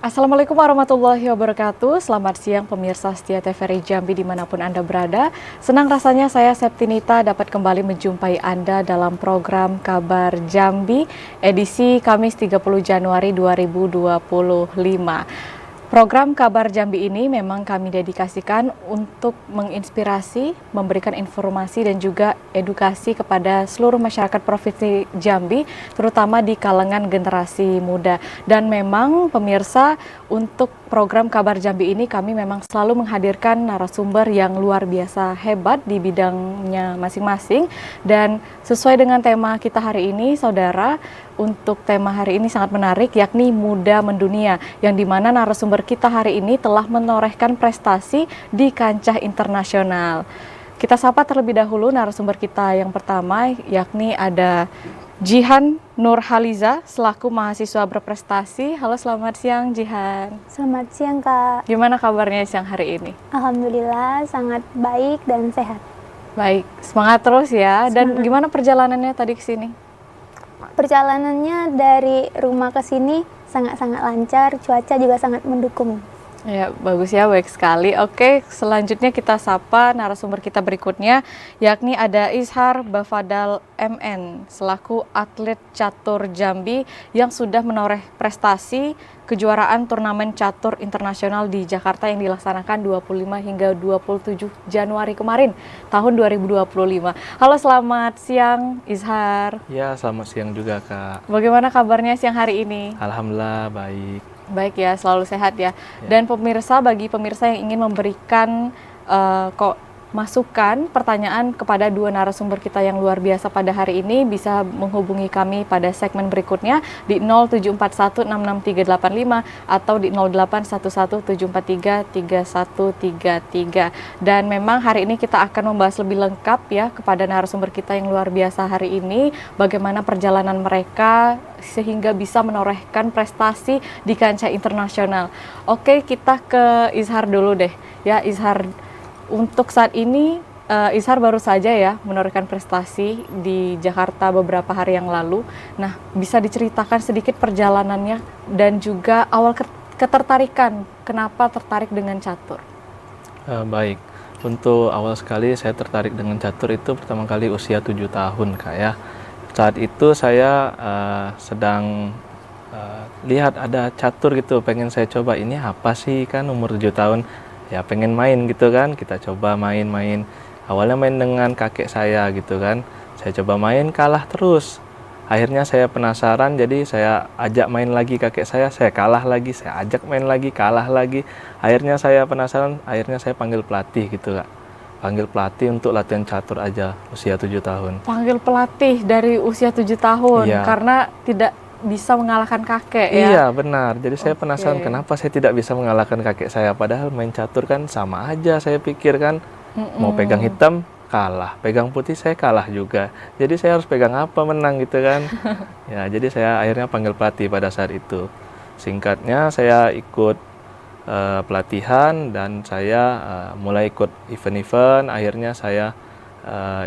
Assalamualaikum warahmatullahi wabarakatuh. Selamat siang pemirsa setia TVRI Jambi dimanapun Anda berada. Senang rasanya saya Septinita dapat kembali menjumpai Anda dalam program Kabar Jambi edisi Kamis 30 Januari 2025. Program Kabar Jambi ini memang kami dedikasikan untuk menginspirasi, memberikan informasi dan juga edukasi kepada seluruh masyarakat Provinsi Jambi, terutama di kalangan generasi muda. Dan memang pemirsa, untuk program Kabar Jambi ini kami memang selalu menghadirkan narasumber yang luar biasa hebat di bidangnya masing-masing. Dan sesuai dengan tema kita hari ini, saudara, untuk tema hari ini sangat menarik, yakni Muda Mendunia, yang dimana narasumber kita hari ini telah menorehkan prestasi di kancah internasional. Kita sapa terlebih dahulu narasumber kita yang pertama, yakni ada Jihan Nurhaliza selaku mahasiswa berprestasi. Halo, selamat siang Jihan. Selamat siang Kak. Gimana kabarnya siang hari ini? Alhamdulillah sangat baik dan sehat. Baik, semangat terus ya. Dan gimana perjalanannya tadi ke sini? Perjalanannya dari rumah ke sini sangat-sangat lancar, cuaca juga sangat mendukung. Ya, bagus ya, baik sekali. Oke, selanjutnya kita sapa narasumber kita berikutnya, yakni ada Izhar Bafadal MN, selaku atlet catur Jambi yang sudah menoreh prestasi kejuaraan turnamen catur internasional di Jakarta yang dilaksanakan 25 hingga 27 Januari kemarin, tahun 2025. Halo, selamat siang Izhar. Ya, selamat siang juga Kak. Bagaimana kabarnya siang hari ini? Alhamdulillah baik. Baik ya, selalu sehat ya. Dan pemirsa, bagi pemirsa yang ingin memberikan masukan, pertanyaan kepada dua narasumber kita yang luar biasa pada hari ini, bisa menghubungi kami pada segmen berikutnya di 0741663385 atau di 081174333133. Dan memang hari ini kita akan membahas lebih lengkap ya kepada narasumber kita yang luar biasa hari ini, bagaimana perjalanan mereka sehingga bisa menorehkan prestasi di kancah internasional. Oke, kita ke Izhar dulu deh. Ya, Izhar, untuk saat ini Izhar baru saja ya menorehkan prestasi di Jakarta beberapa hari yang lalu. Nah, bisa diceritakan sedikit perjalanannya dan juga awal ketertarikan, kenapa tertarik dengan catur? Baik, untuk awal sekali saya tertarik dengan catur itu pertama kali usia 7 tahun Kak ya. Saat itu saya sedang lihat ada catur gitu, pengen saya coba, ini apa sih, kan umur 7 tahun. Ya pengen main gitu kan, kita coba main-main. Awalnya main dengan kakek saya gitu kan, saya coba main, kalah terus. Akhirnya saya penasaran, jadi saya ajak main lagi kakek saya kalah lagi, saya ajak main lagi, kalah lagi. Akhirnya saya penasaran, akhirnya saya panggil pelatih gitu Kak. Panggil pelatih untuk latihan catur aja, usia 7 tahun. Panggil pelatih dari usia 7 tahun, Iya. Karena tidak bisa mengalahkan kakek ya? Iya benar, jadi saya penasaran kenapa saya tidak bisa mengalahkan kakek saya, padahal main catur kan sama aja, saya pikir kan. Mau pegang hitam kalah, pegang putih saya kalah juga, jadi saya harus pegang apa menang gitu kan. Ya jadi saya akhirnya panggil pelatih pada saat itu. Singkatnya saya ikut pelatihan dan saya mulai ikut event-event, akhirnya saya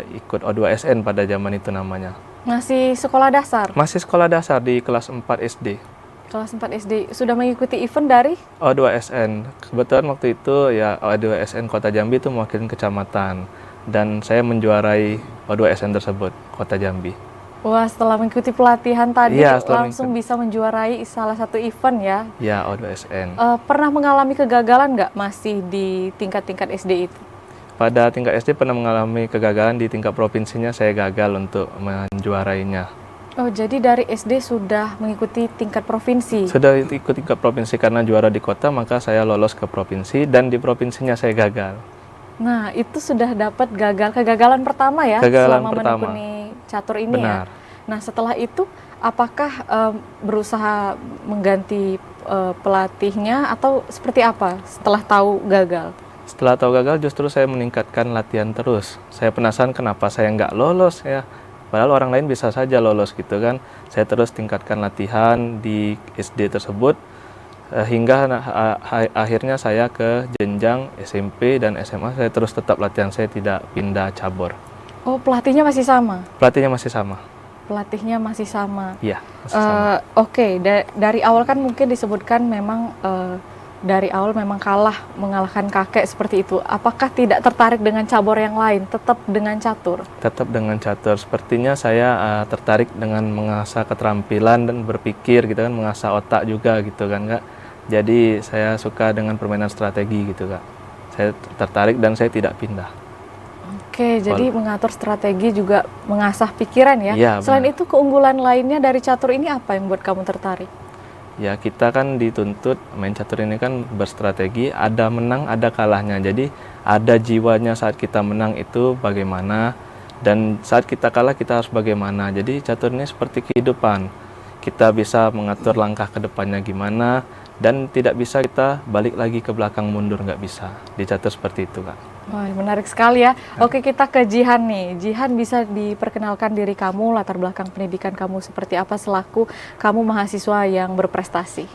ikut O2SN pada zaman itu namanya. Masih sekolah dasar? Masih sekolah dasar di kelas 4 SD. Kelas 4 SD. Sudah mengikuti event dari? O2SN. Kebetulan waktu itu ya O2SN Kota Jambi itu mewakili kecamatan. Dan saya menjuarai O2SN tersebut, Kota Jambi. Wah, setelah mengikuti pelatihan tadi Iya, langsung bisa menjuarai salah satu event ya? Ya, O2SN. Pernah mengalami kegagalan nggak masih di tingkat-tingkat SD itu? Pada tingkat SD pernah mengalami kegagalan, di tingkat provinsinya saya gagal untuk menjuarainya. Oh, jadi dari SD sudah mengikuti tingkat provinsi? Sudah ikut tingkat provinsi, karena juara di kota maka saya lolos ke provinsi dan di provinsinya saya gagal. Nah, itu sudah dapat kegagalan pertama ya? Kegagalan selama pertama. menekuni catur ini. Benar. Ya? Nah, setelah itu apakah berusaha mengganti pelatihnya atau seperti apa setelah tahu gagal? Setelah tahu gagal justru saya meningkatkan latihan terus. Saya penasaran kenapa saya nggak lolos ya. Padahal orang lain bisa saja lolos gitu kan. Saya terus tingkatkan latihan di SD tersebut hingga akhirnya saya ke jenjang SMP dan SMA. Saya terus tetap latihan, saya tidak pindah cabur. Oh, pelatihnya masih sama? Pelatihnya masih sama. Pelatihnya masih sama. Iya, masih sama. Oke, dari awal kan mungkin disebutkan memang dari awal memang mengalahkan kakek seperti itu. Apakah tidak tertarik dengan cabur yang lain, tetap dengan catur? Tetap dengan catur. Sepertinya saya tertarik dengan mengasah keterampilan dan berpikir gitu kan, mengasah otak juga gitu kan Kak. Jadi saya suka dengan permainan strategi gitu Kak. Saya tertarik dan saya tidak pindah. Oke, jadi mengatur strategi juga mengasah pikiran ya. Iya, Selain benar. itu keunggulan lainnya dari catur ini apa yang membuat kamu tertarik? Ya kita kan dituntut main catur ini kan berstrategi, ada menang ada kalahnya. Jadi ada jiwanya saat kita menang itu bagaimana, dan saat kita kalah kita harus bagaimana. Jadi catur ini seperti kehidupan. Kita bisa mengatur langkah ke depannya gimana, dan tidak bisa kita balik lagi ke belakang mundur, nggak bisa. Di catur seperti itu Kak. Wah, menarik sekali ya. Oke, kita ke Jihan nih. Jihan, bisa diperkenalkan diri kamu, latar belakang pendidikan kamu seperti apa selaku kamu mahasiswa yang berprestasi?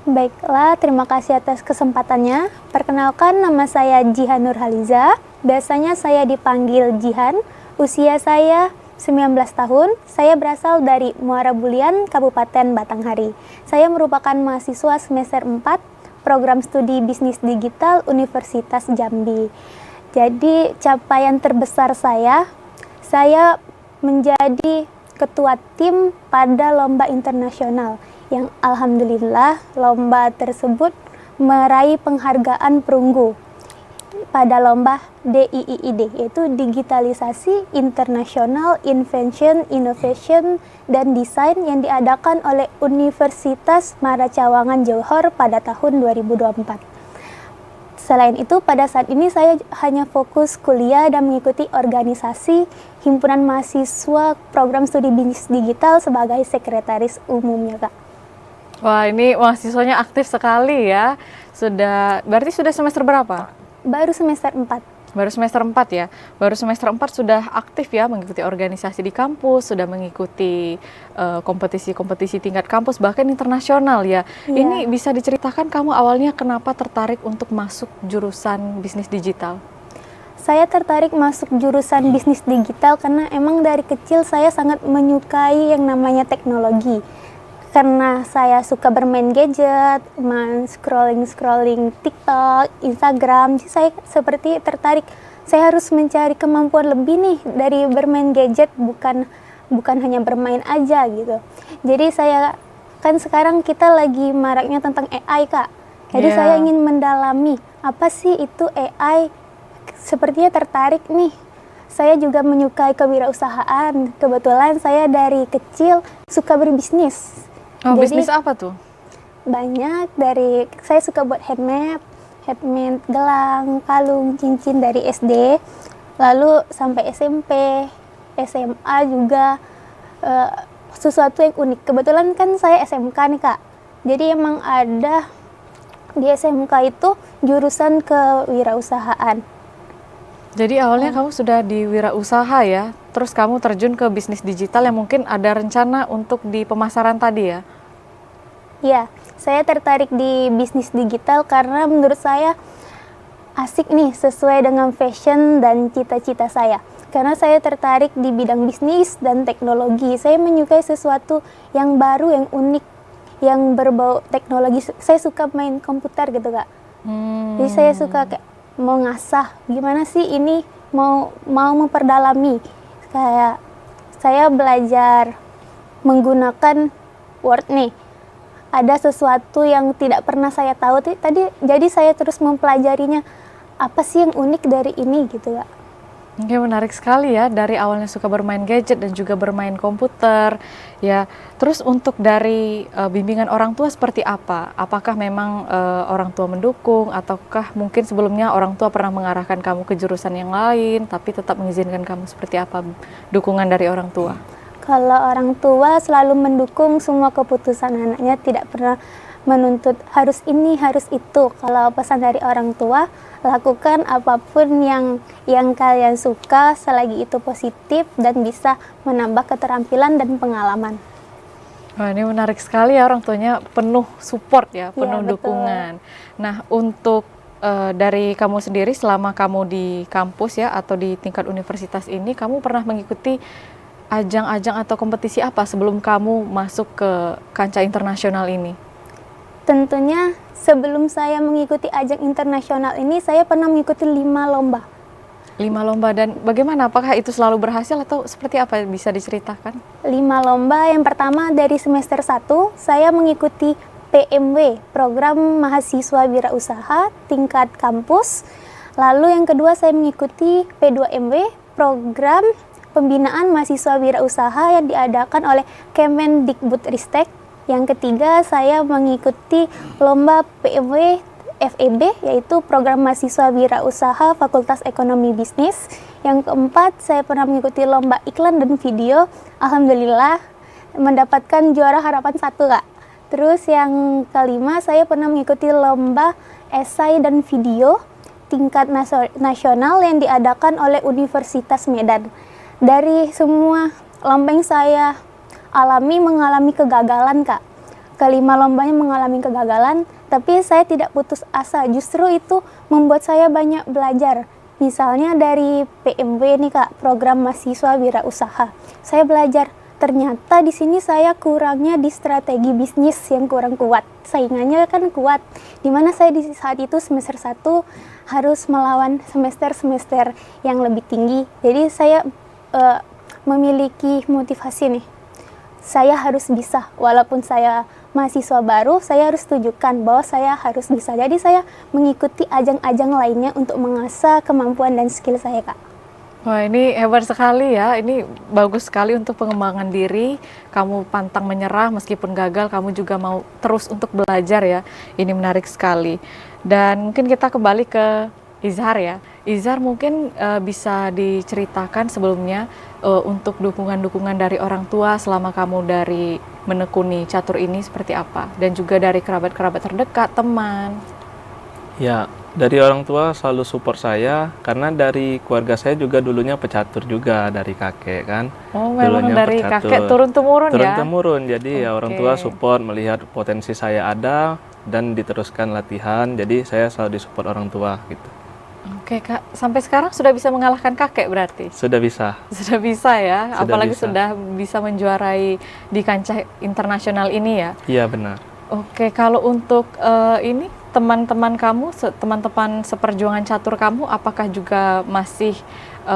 Baiklah, terima kasih atas kesempatannya. Perkenalkan, nama saya Jihan Nurhaliza. Biasanya saya dipanggil Jihan. Usia saya 19 tahun. Saya berasal dari Muara Bulian, Kabupaten Batanghari. Saya merupakan mahasiswa semester 4 program studi bisnis digital Universitas Jambi. Jadi capaian terbesar saya menjadi ketua tim pada lomba internasional yang alhamdulillah lomba tersebut meraih penghargaan perunggu pada lomba DIIID, yaitu Digitalisasi International Invention, Innovation, dan Desain yang diadakan oleh Universitas Maracawangan Johor pada tahun 2024. Selain itu, pada saat ini saya hanya fokus kuliah dan mengikuti organisasi Himpunan Mahasiswa Program Studi Bisnis Digital sebagai sekretaris umumnya, Kak. Wah, ini mahasiswanya aktif sekali ya. Berarti sudah semester berapa? Baru semester 4. Baru semester 4 ya. Baru semester 4 sudah aktif ya mengikuti organisasi di kampus, sudah mengikuti kompetisi-kompetisi tingkat kampus bahkan internasional ya. Iya. Ini bisa diceritakan kamu awalnya kenapa tertarik untuk masuk jurusan bisnis digital? Saya tertarik masuk jurusan bisnis digital karena emang dari kecil saya sangat menyukai yang namanya teknologi. Karena saya suka bermain gadget, scrolling TikTok, Instagram, jadi saya seperti tertarik. Saya harus mencari kemampuan lebih nih dari bermain gadget, bukan hanya bermain aja gitu. Jadi saya kan sekarang kita lagi maraknya tentang AI, Kak. Jadi saya ingin mendalami apa sih itu AI. Sepertinya tertarik nih. Saya juga menyukai kewirausahaan. Kebetulan saya dari kecil suka berbisnis. Oh, Jadi, bisnis apa tuh? banyak saya suka buat handmade gelang, kalung, cincin dari SD, lalu sampai SMP, SMA juga sesuatu yang unik. Kebetulan kan saya SMK nih, Kak. Jadi emang ada di SMK itu jurusan kewirausahaan. Jadi awalnya kamu sudah di wirausaha ya, terus kamu terjun ke bisnis digital yang mungkin ada rencana untuk di pemasaran tadi ya? Ya, saya tertarik di bisnis digital karena menurut saya asik nih, sesuai dengan fashion dan cita-cita saya. Karena saya tertarik di bidang bisnis dan teknologi. Saya menyukai sesuatu yang baru, yang unik, yang berbau teknologi. Saya suka main komputer gitu, Kak. Jadi saya suka kayak mau ngasah, gimana sih ini, mau memperdalami. Kayak saya belajar menggunakan Word nih. Ada sesuatu yang tidak pernah saya tahu tadi, jadi saya terus mempelajarinya. Apa sih yang unik dari ini gitu, Kak? Oke, menarik sekali ya, dari awalnya suka bermain gadget dan juga bermain komputer ya. Terus untuk dari bimbingan orang tua seperti apa? Apakah memang orang tua mendukung, ataukah mungkin sebelumnya orang tua pernah mengarahkan kamu ke jurusan yang lain tapi tetap mengizinkan kamu? Seperti apa dukungan dari orang tua? Kalau orang tua selalu mendukung semua keputusan anaknya, tidak pernah menuntut harus ini, harus itu. Kalau pesan dari orang tua, lakukan apapun yang kalian suka selagi itu positif dan bisa menambah keterampilan dan pengalaman. Wah, ini menarik sekali ya, orang tuanya penuh support ya, penuh betul. dukungan. Nah, untuk dari kamu sendiri selama kamu di kampus ya atau di tingkat universitas ini, kamu pernah mengikuti ajang-ajang atau kompetisi apa sebelum kamu masuk ke kancah internasional ini? Tentunya sebelum saya mengikuti ajang internasional ini, saya pernah mengikuti 5 lomba. 5 lomba, dan bagaimana? Apakah itu selalu berhasil atau seperti apa, bisa diceritakan? 5 lomba, yang pertama dari semester 1, saya mengikuti PMW, Program Mahasiswa Wirausaha Tingkat Kampus. Lalu yang kedua saya mengikuti P2MW, Program Pembinaan Mahasiswa Wirausaha yang diadakan oleh Kemendikbudristek. Yang ketiga saya mengikuti lomba PMW FEB, yaitu Program Mahasiswa Wirausaha Fakultas Ekonomi Bisnis. Yang keempat saya pernah mengikuti lomba iklan dan video. Alhamdulillah mendapatkan juara harapan 1, Kak. Terus yang kelima saya pernah mengikuti lomba esai dan video tingkat nasional yang diadakan oleh Universitas Medan. Dari semua lomba yang saya mengalami kegagalan, Kak. Kelima lombanya mengalami kegagalan, tapi saya tidak putus asa. Justru itu membuat saya banyak belajar. Misalnya dari PMW nih, Kak, Program Mahasiswa Wirausaha. Saya belajar, ternyata di sini saya kurangnya di strategi bisnis yang kurang kuat. Saingannya kan kuat. Dimana saya di saat itu semester 1 harus melawan semester-semester yang lebih tinggi. Jadi saya memiliki motivasi nih. Saya harus bisa, walaupun saya mahasiswa baru, saya harus tunjukkan bahwa saya harus bisa. Jadi saya mengikuti ajang-ajang lainnya untuk mengasah kemampuan dan skill saya, Kak. Wah, ini hebat sekali ya. Ini bagus sekali untuk pengembangan diri. Kamu pantang menyerah meskipun gagal, kamu juga mau terus untuk belajar ya. Ini menarik sekali. Dan mungkin kita kembali ke Izhar ya. Izhar mungkin bisa diceritakan sebelumnya untuk dukungan-dukungan dari orang tua selama kamu dari menekuni catur ini seperti apa? Dan juga dari kerabat-kerabat terdekat, teman. Ya, dari orang tua selalu support saya, karena dari keluarga saya juga dulunya pecatur juga, dari kakek kan. Oh, memang Dulunya dari pecatur. kakek turun-temurun ya? Turun-temurun, jadi ya orang Oke. tua support, melihat potensi saya ada, dan diteruskan latihan, jadi saya selalu disupport orang tua gitu. Oke, Kak. Sampai sekarang sudah bisa mengalahkan kakek berarti? Sudah bisa. Sudah bisa ya? Sudah Apalagi bisa. sudah bisa menjuarai di kancah internasional ini ya? Iya benar. Oke, kalau untuk ini teman-teman kamu, teman-teman seperjuangan catur kamu, apakah juga masih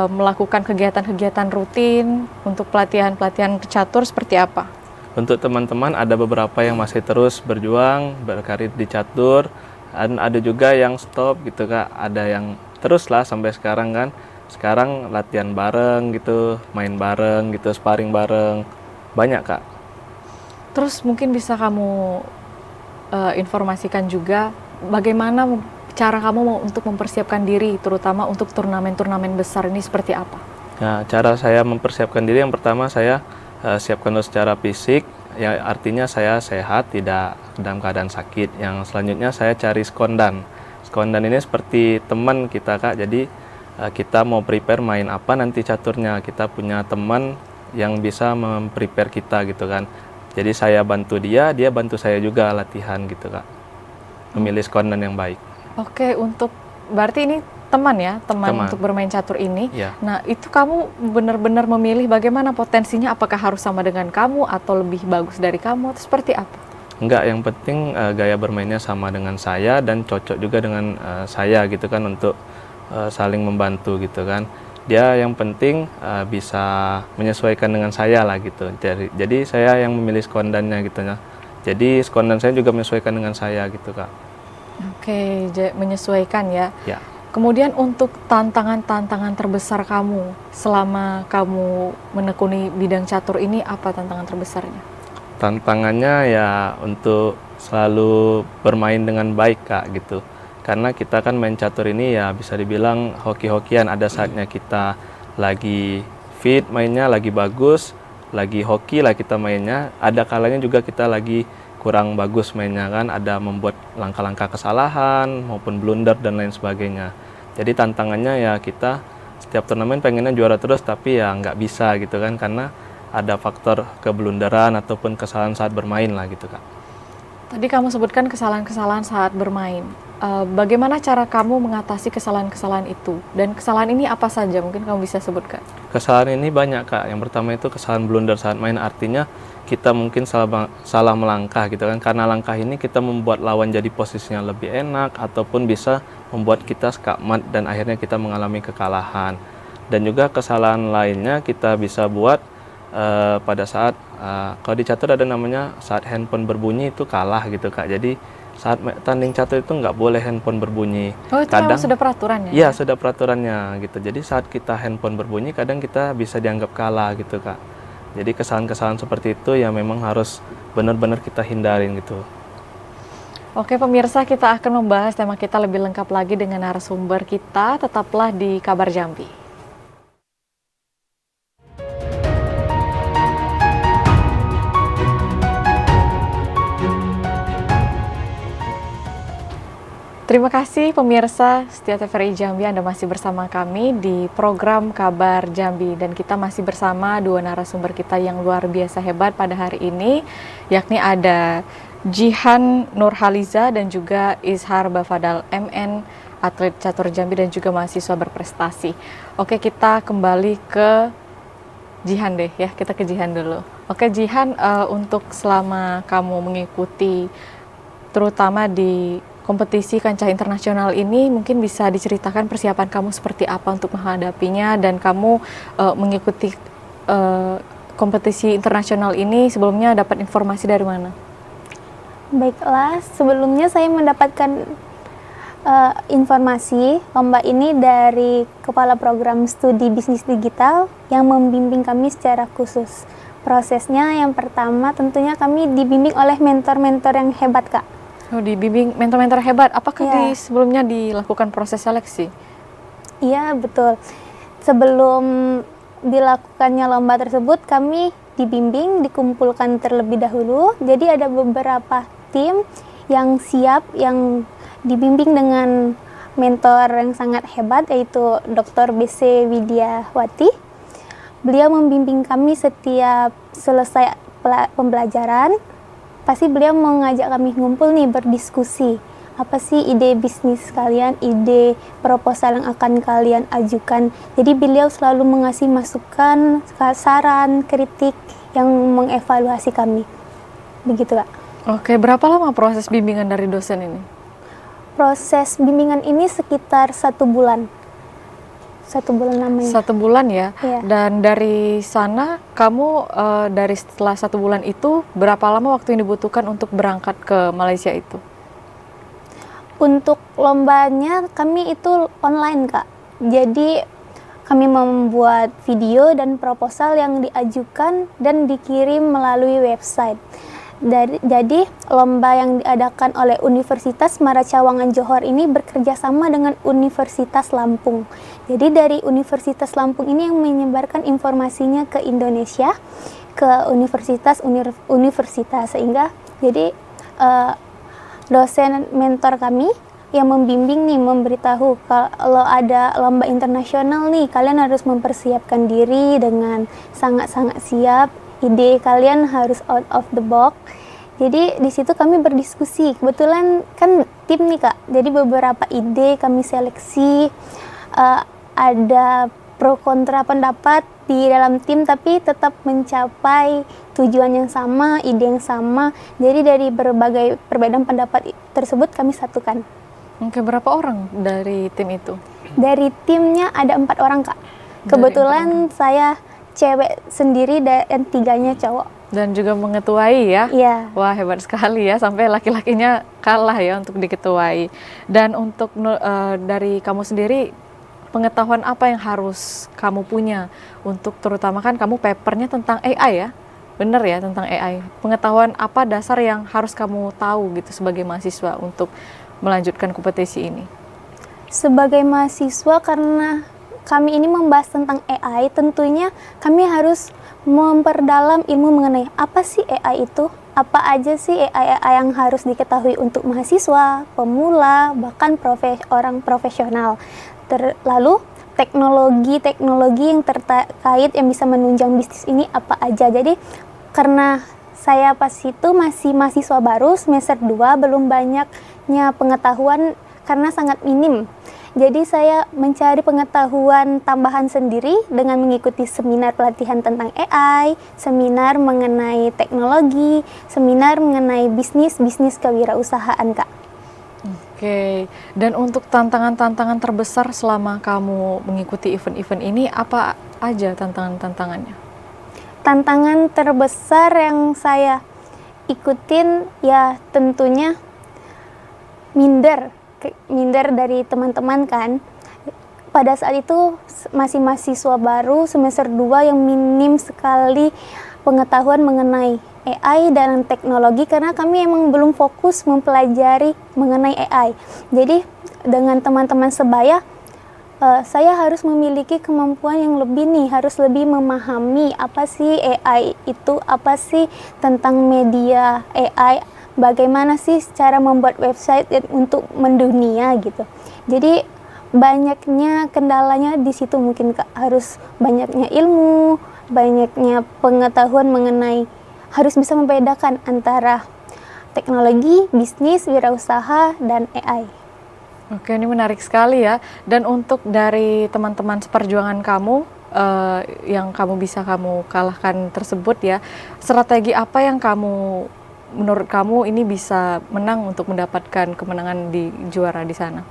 melakukan kegiatan-kegiatan rutin untuk pelatihan-pelatihan catur seperti apa? Untuk teman-teman ada beberapa yang masih terus berjuang, berkarir di catur, dan ada juga yang stop gitu, Kak. Ada yang terus lah sampai sekarang kan. Sekarang latihan bareng gitu, main bareng gitu, sparring bareng. Banyak, Kak. Terus mungkin bisa kamu informasikan juga bagaimana cara kamu untuk mempersiapkan diri, terutama untuk turnamen-turnamen besar ini seperti apa? Nah, cara saya mempersiapkan diri yang pertama saya siapkan dulu secara fisik, ya artinya saya sehat, tidak dalam keadaan sakit. Yang selanjutnya saya cari skondan. Skondan ini seperti teman kita, Kak. Jadi kita mau prepare main apa nanti caturnya, kita punya teman yang bisa memprepare kita gitu kan. Jadi saya bantu dia, dia bantu saya juga latihan gitu, Kak. Memilih skondan yang baik. Oke, untuk berarti ini teman ya, teman untuk bermain catur ini. Ya. Nah, itu kamu benar-benar memilih bagaimana potensinya, apakah harus sama dengan kamu atau lebih bagus dari kamu, atau seperti apa? Enggak, yang penting gaya bermainnya sama dengan saya dan cocok juga dengan saya gitu kan, untuk saling membantu gitu kan. Dia yang penting bisa menyesuaikan dengan saya lah gitu. Jadi saya yang memilih skondannya gitu ya. Jadi skondan saya juga menyesuaikan dengan saya gitu, Kak. Oke, menyesuaikan ya. Ya. Kemudian untuk tantangan-tantangan terbesar kamu selama kamu menekuni bidang catur ini, apa tantangan terbesarnya? Tantangannya ya untuk selalu bermain dengan baik, Kak, gitu. Karena kita kan main catur ini ya bisa dibilang hoki-hokian. Ada saatnya kita lagi fit mainnya, lagi bagus, lagi hoki lah kita mainnya. Ada kalanya juga kita lagi kurang bagus mainnya kan, ada membuat langkah-langkah kesalahan maupun blunder dan lain sebagainya. Jadi tantangannya ya kita setiap turnamen pengennya juara terus, tapi ya nggak bisa gitu kan, karena ada faktor keblunderan ataupun kesalahan saat bermain lah gitu, Kak. Tadi kamu sebutkan kesalahan-kesalahan saat bermain. Bagaimana cara kamu mengatasi kesalahan-kesalahan itu? Dan kesalahan ini apa saja? Mungkin kamu bisa sebutkan. Kesalahan ini banyak Kak. Yang pertama itu kesalahan blunder saat main, artinya kita mungkin salah melangkah gitu kan. Karena langkah ini kita membuat lawan jadi posisinya lebih enak ataupun bisa membuat kita skakmat dan akhirnya kita mengalami kekalahan. Dan juga kesalahan lainnya kita bisa buat pada saat kalau di catur ada namanya saat handphone berbunyi itu kalah gitu Kak. Jadi saat tanding catur itu nggak boleh handphone berbunyi. Oh, itu memang sudah peraturannya? Iya, sudah peraturannya gitu. Jadi saat kita handphone berbunyi kadang kita bisa dianggap kalah gitu Kak. Jadi kesalahan-kesalahan seperti itu ya memang harus benar-benar kita hindarin gitu. Oke pemirsa, kita akan membahas tema kita lebih lengkap lagi dengan narasumber kita. Tetaplah di Kabar Jambi. Terima kasih pemirsa setia TVRI Jambi, Anda masih bersama kami di program Kabar Jambi, dan kita masih bersama dua narasumber kita yang luar biasa hebat pada hari ini, yakni ada Jihan Nurhaliza dan juga Izhar Bafadal MN, atlet catur Jambi dan juga mahasiswa berprestasi. Oke, kita kembali ke Jihan deh ya, kita ke Jihan dulu. Oke Jihan, untuk selama kamu mengikuti terutama di kompetisi kancah internasional ini, mungkin bisa diceritakan persiapan kamu seperti apa untuk menghadapinya, dan kamu mengikuti kompetisi internasional ini sebelumnya dapat informasi dari mana? Baiklah, sebelumnya saya mendapatkan informasi lomba ini dari Kepala Program Studi Bisnis Digital yang membimbing kami secara khusus. Prosesnya yang pertama tentunya kami dibimbing oleh mentor-mentor yang hebat Kak. Oh, dibimbing mentor-mentor hebat. Apakah Ya. sebelumnya dilakukan proses seleksi? Iya, betul. Sebelum dilakukannya lomba tersebut, kami dibimbing, dikumpulkan terlebih dahulu. Jadi ada beberapa tim yang siap, yang dibimbing dengan mentor yang sangat hebat, yaitu Dr. BC Widiawati. Beliau membimbing kami setiap selesai pembelajaran. Pasti beliau mengajak kami ngumpul nih, berdiskusi. Apa sih ide bisnis kalian, ide proposal yang akan kalian ajukan. Jadi beliau selalu mengasih masukan, saran, kritik yang mengevaluasi kami. Begitu Kak. Oke, berapa lama proses bimbingan dari dosen ini? Proses bimbingan ini sekitar 1 bulan. 1 bulan lamanya. 1 bulan ya. Iya. Dan dari sana kamu dari setelah 1 bulan itu berapa lama waktu yang dibutuhkan untuk berangkat ke Malaysia itu? Untuk lombanya kami itu online Kak. Jadi kami membuat video dan proposal yang diajukan dan dikirim melalui website. Jadi lomba yang diadakan oleh Universitas Maracawangan Johor ini bekerja sama dengan Universitas Lampung. Jadi dari Universitas Lampung ini yang menyebarkan informasinya ke Indonesia, ke universitas, sehingga jadi dosen mentor kami yang membimbing nih, memberitahu kalau ada lomba internasional nih, kalian harus mempersiapkan diri dengan sangat-sangat siap. Ide kalian harus out of the box. Jadi di situ kami berdiskusi. Kebetulan kan tim nih Kak. Jadi beberapa ide kami seleksi. Ada pro kontra pendapat di dalam tim, tapi tetap mencapai tujuan yang sama, ide yang sama. Jadi dari berbagai perbedaan pendapat tersebut kami satukan. Oke, berapa orang dari tim itu? Dari timnya ada 4 orang Kak. Kebetulan saya cewek sendiri dan 3-nya cowok. Dan juga mengetuai ya? Iya. Wah, hebat sekali ya, sampai laki-lakinya kalah ya untuk diketuai. Dan untuk dari kamu sendiri, pengetahuan apa yang harus kamu punya untuk, terutama kan kamu papernya tentang AI ya? Bener ya, tentang AI. Pengetahuan apa dasar yang harus kamu tahu gitu sebagai mahasiswa untuk melanjutkan kompetisi ini? Sebagai mahasiswa, karena kami ini membahas tentang AI, tentunya kami harus memperdalam ilmu mengenai apa sih AI itu, apa aja sih AI yang harus diketahui untuk mahasiswa, pemula, bahkan orang profesional. Lalu teknologi yang terkait yang bisa menunjang bisnis ini apa aja. Jadi karena saya pas itu masih mahasiswa baru, semester 2, belum banyaknya pengetahuan karena sangat minim. Jadi saya mencari pengetahuan tambahan sendiri dengan mengikuti seminar pelatihan tentang AI, seminar mengenai teknologi, seminar mengenai bisnis kewirausahaan, Kak. Oke, dan untuk tantangan-tantangan terbesar selama kamu mengikuti event-event ini, apa aja tantangan-tantangannya? Tantangan terbesar yang saya ikutin ya tentunya minder dari teman-teman kan. Pada saat itu masih mahasiswa baru semester 2 yang minim sekali pengetahuan mengenai AI dan teknologi karena kami emang belum fokus mempelajari mengenai AI. Jadi dengan teman-teman sebaya saya harus memiliki kemampuan yang lebih nih, harus lebih memahami apa sih AI itu, apa sih tentang media AI, bagaimana sih cara membuat website untuk mendunia gitu. Jadi banyaknya kendalanya di situ mungkin Kak, harus banyaknya ilmu, banyaknya pengetahuan mengenai, harus bisa membedakan antara teknologi, bisnis, wirausaha, dan AI. Oke, ini menarik sekali ya. Dan untuk dari teman-teman seperjuangan kamu yang kamu bisa kamu kalahkan tersebut ya, strategi apa yang menurut kamu ini bisa menang untuk mendapatkan kemenangan di juara di sana?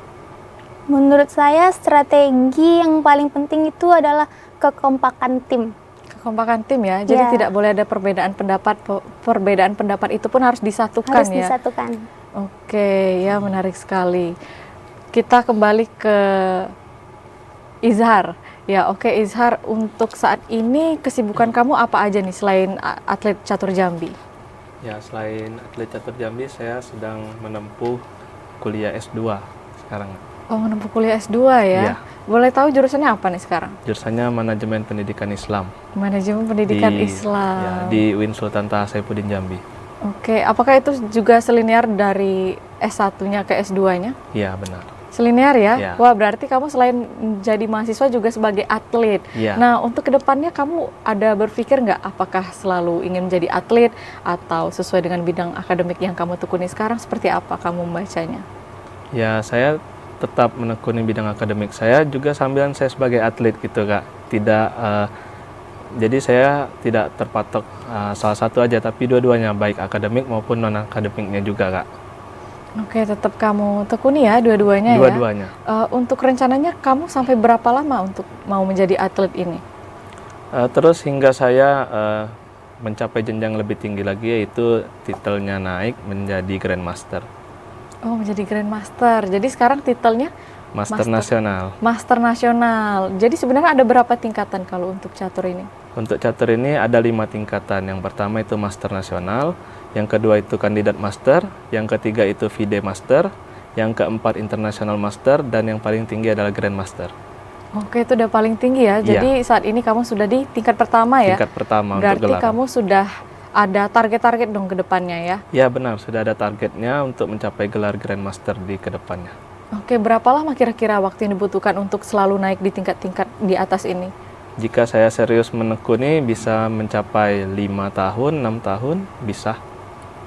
Menurut saya strategi yang paling penting itu adalah kekompakan tim. Kekompakan tim ya, jadi tidak boleh ada perbedaan pendapat. Perbedaan pendapat itu pun harus disatukan harus ya. Disatukan. Oke, ya menarik sekali. Kita kembali ke Izhar. Ya, oke Izhar, untuk saat ini kesibukan kamu apa aja nih selain atlet catur Jambi? Ya, selain atlet catur Jambi, saya sedang menempuh kuliah S2 sekarang. Oh, menempuh kuliah S2 ya? Iya. Boleh tahu jurusannya apa nih sekarang? Jurusannya Manajemen Pendidikan Islam. Manajemen Pendidikan Islam. Ya, di UIN Sultan Taha Saifuddin Jambi. Oke, apakah itu juga selinear dari S1-nya ke S2-nya? Iya, benar. Selinear ya? Ya. Wah, berarti kamu selain jadi mahasiswa juga sebagai atlet. Ya. Nah, untuk kedepannya kamu ada berpikir nggak apakah selalu ingin menjadi atlet atau sesuai dengan bidang akademik yang kamu tekuni sekarang, seperti apa kamu membacanya? Ya, saya tetap menekuni bidang akademik saya juga sambilan saya sebagai atlet gitu Kak. Jadi saya tidak terpatok salah satu aja, tapi dua-duanya, baik akademik maupun non-akademiknya juga Kak. Oke, tetap kamu tekuni ya dua-duanya ya? Dua-duanya. Untuk rencananya kamu sampai berapa lama untuk mau menjadi atlet ini? Terus hingga saya mencapai jenjang lebih tinggi lagi, yaitu titelnya naik menjadi Grandmaster. Oh, menjadi Grandmaster. Jadi sekarang titelnya? Master Nasional. Master Nasional. Jadi sebenarnya ada berapa tingkatan kalau untuk catur ini? Untuk catur ini ada 5 tingkatan. Yang pertama itu Master Nasional, yang kedua itu Kandidat Master, yang ketiga itu FIDE Master, yang keempat International Master, dan yang paling tinggi adalah Grandmaster. Oke, itu udah paling tinggi ya. Jadi saat ini kamu sudah di tingkat pertama ya? Tingkat pertama. Berarti untuk gelar. kamu sudah ada target-target dong ke depannya ya? Ya benar, sudah ada targetnya untuk mencapai gelar Grandmaster di kedepannya. Oke, berapa lama kira-kira waktu yang dibutuhkan untuk selalu naik di tingkat-tingkat di atas ini? Jika saya serius menekuni bisa mencapai 5 tahun, 6 tahun bisa.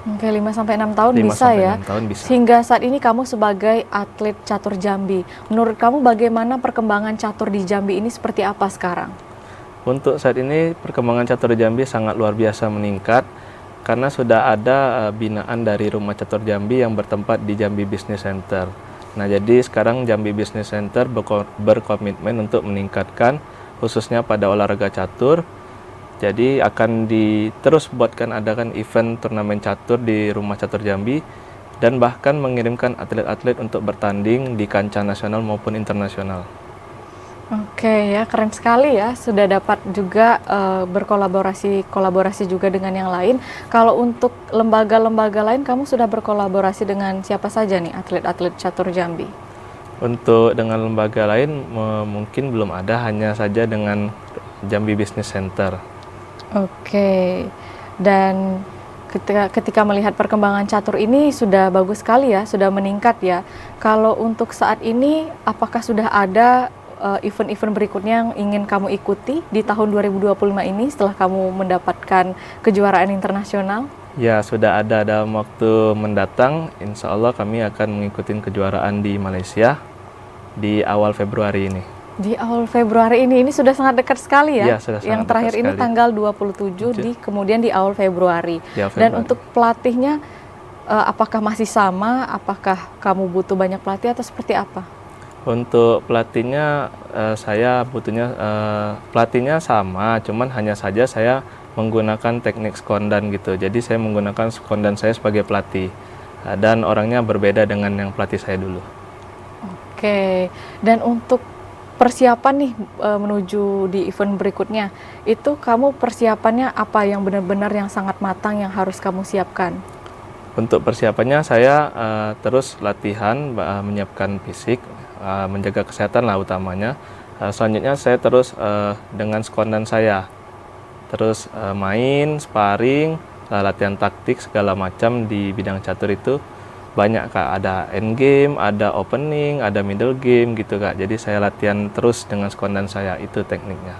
Oke, 5-6 tahun 5 bisa sampai ya? 6 tahun bisa. Sehingga saat ini kamu sebagai atlet catur Jambi, menurut kamu bagaimana perkembangan catur di Jambi ini seperti apa sekarang? Untuk saat ini perkembangan catur Jambi sangat luar biasa meningkat karena sudah ada binaan dari Rumah Catur Jambi yang bertempat di Jambi Business Center. Nah, jadi sekarang Jambi Business Center berkomitmen untuk meningkatkan khususnya pada olahraga catur. Jadi akan terus buatkan adakan event turnamen catur di Rumah Catur Jambi dan bahkan mengirimkan atlet-atlet untuk bertanding di kancah nasional maupun internasional. Oke ya, keren sekali ya, sudah dapat juga kolaborasi juga dengan yang lain. Kalau untuk lembaga-lembaga lain, kamu sudah berkolaborasi dengan siapa saja nih atlet-atlet catur Jambi? Untuk dengan lembaga lain mungkin belum ada, hanya saja dengan Jambi Business Center. Oke, dan ketika melihat perkembangan catur ini sudah bagus sekali ya, sudah meningkat ya. Kalau untuk saat ini, apakah sudah ada event-event berikutnya yang ingin kamu ikuti di tahun 2025 ini setelah kamu mendapatkan kejuaraan internasional? Ya, sudah ada dalam waktu mendatang. Insya Allah kami akan mengikuti kejuaraan di Malaysia di awal Februari ini. Di awal Februari ini sudah sangat dekat sekali ya? Iya, sudah sangat Yang terakhir dekat ini sekali. tanggal 27, kemudian di awal Februari. Di awal Dan Februari. untuk pelatihnya, apakah masih sama? Apakah kamu butuh banyak pelatih atau seperti apa? Untuk pelatihnya, saya butuhnya pelatihnya sama, cuman hanya saja saya menggunakan teknik sekondan gitu. Jadi saya menggunakan sekondan saya sebagai pelatih, dan orangnya berbeda dengan yang pelatih saya dulu. Oke, dan untuk persiapan nih menuju di event berikutnya, itu kamu persiapannya apa yang benar-benar yang sangat matang yang harus kamu siapkan? Untuk persiapannya saya terus latihan, menyiapkan fisik, menjaga kesehatan lah utamanya. Selanjutnya saya terus dengan sekondan saya, terus main, sparring, latihan taktik segala macam di bidang catur itu banyak Kak. Ada end game, ada opening, ada middle game gitu Kak. Jadi saya latihan terus dengan sekondan saya, itu tekniknya.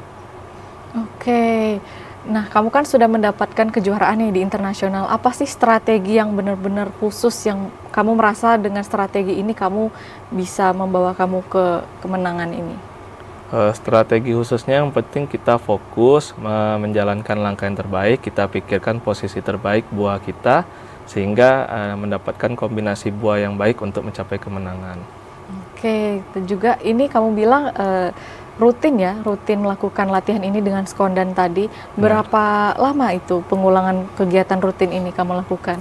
Oke, nah kamu kan sudah mendapatkan kejuaraan nih di internasional. Apa sih strategi yang benar-benar khusus yang kamu merasa dengan strategi ini kamu bisa membawa kamu ke kemenangan ini? Strategi khususnya yang penting kita fokus menjalankan langkah yang terbaik, kita pikirkan posisi terbaik buah kita sehingga mendapatkan kombinasi buah yang baik untuk mencapai kemenangan. Oke, dan juga ini kamu bilang rutin ya, rutin melakukan latihan ini dengan sekondan tadi. Berapa lama itu pengulangan kegiatan rutin ini kamu lakukan?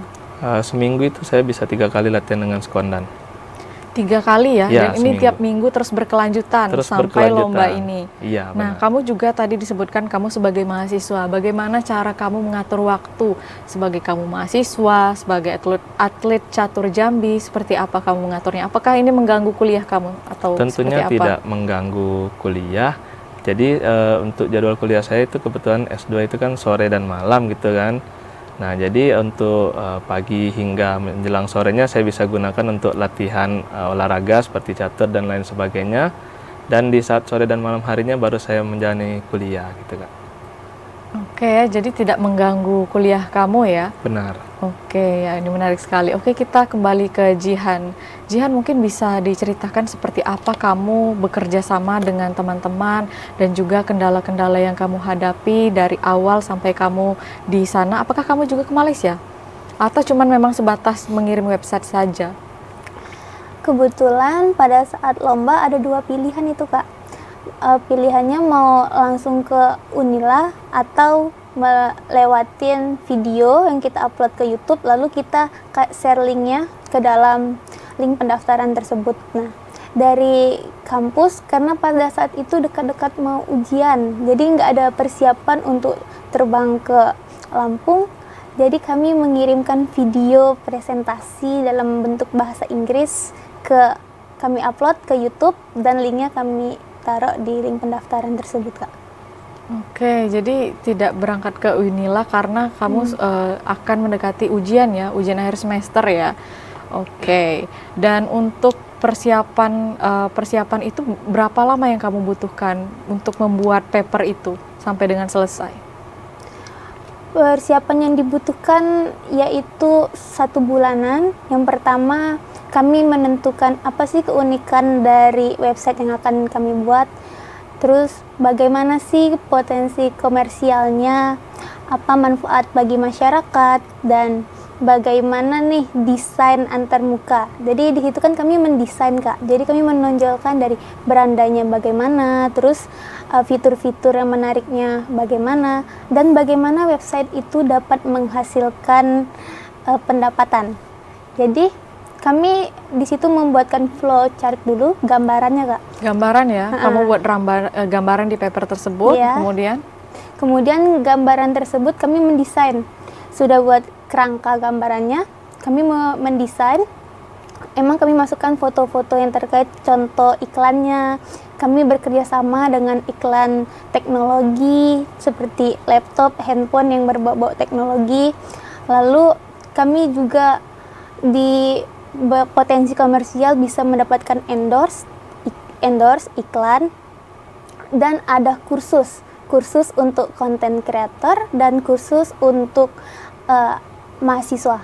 Seminggu itu saya bisa 3 kali latihan dengan sekondan. 3 kali ya, Ya, dan ini seminggu. tiap minggu terus berkelanjutan Terus sampai berkelanjutan. lomba ini. Iya, Nah, benar. kamu juga tadi disebutkan kamu sebagai mahasiswa. Bagaimana cara kamu mengatur waktu sebagai kamu mahasiswa, sebagai atlet catur Jambi? Seperti apa kamu mengaturnya? Apakah ini mengganggu kuliah kamu atau Tentunya seperti apa? tidak mengganggu kuliah. Jadi untuk jadwal kuliah saya itu kebetulan S2 itu kan sore dan malam gitu kan. Nah, jadi untuk pagi hingga menjelang sorenya saya bisa gunakan untuk latihan olahraga seperti catur dan lain sebagainya. Dan di saat sore dan malam harinya baru saya menjalani kuliah gitu Kak. Oke, jadi tidak mengganggu kuliah kamu ya? Benar. Oke, ya ini menarik sekali. Oke, kita kembali ke Jihan. Jihan, mungkin bisa diceritakan seperti apa kamu bekerja sama dengan teman-teman dan juga kendala-kendala yang kamu hadapi dari awal sampai kamu di sana. Apakah kamu juga ke Malaysia? Atau cuman memang sebatas mengirim website saja? Kebetulan pada saat lomba ada 2 pilihan itu Kak. Pilihannya mau langsung ke Unila atau melewatin video yang kita upload ke YouTube, lalu kita share linknya ke dalam link pendaftaran tersebut. Nah, dari kampus, karena pada saat itu dekat-dekat mau ujian, jadi nggak ada persiapan untuk terbang ke Lampung, jadi kami mengirimkan video presentasi dalam bentuk bahasa Inggris kami upload ke YouTube, dan linknya kami taruh di link pendaftaran tersebut Kak. Oke, jadi tidak berangkat ke Unila karena kamu akan mendekati ujian ya, ujian akhir semester ya. Oke, dan untuk persiapan itu berapa lama yang kamu butuhkan untuk membuat paper itu sampai dengan selesai? Persiapan yang dibutuhkan yaitu 1 bulanan. Yang pertama, kami menentukan apa sih keunikan dari website yang akan kami buat. Terus bagaimana sih potensi komersialnya, apa manfaat bagi masyarakat, dan bagaimana nih desain antarmuka. Jadi di situ kan kami mendesain Kak. Jadi kami menonjolkan dari berandanya bagaimana, terus fitur-fitur yang menariknya bagaimana, dan bagaimana website itu dapat menghasilkan pendapatan. Jadi kami di situ membuatkan flowchart dulu, gambarannya Kak. Gambaran ya, kamu buat gambaran di paper tersebut, Iya. Kemudian gambaran tersebut kami mendesain. Sudah buat kerangka gambarannya, kami mendesain. Emang kami masukkan foto-foto yang terkait contoh iklannya. Kami bekerja sama dengan iklan teknologi seperti laptop, handphone yang berbau-bau teknologi. Lalu kami juga di potensi komersial bisa mendapatkan endorse iklan, dan ada kursus untuk content creator dan kursus untuk mahasiswa.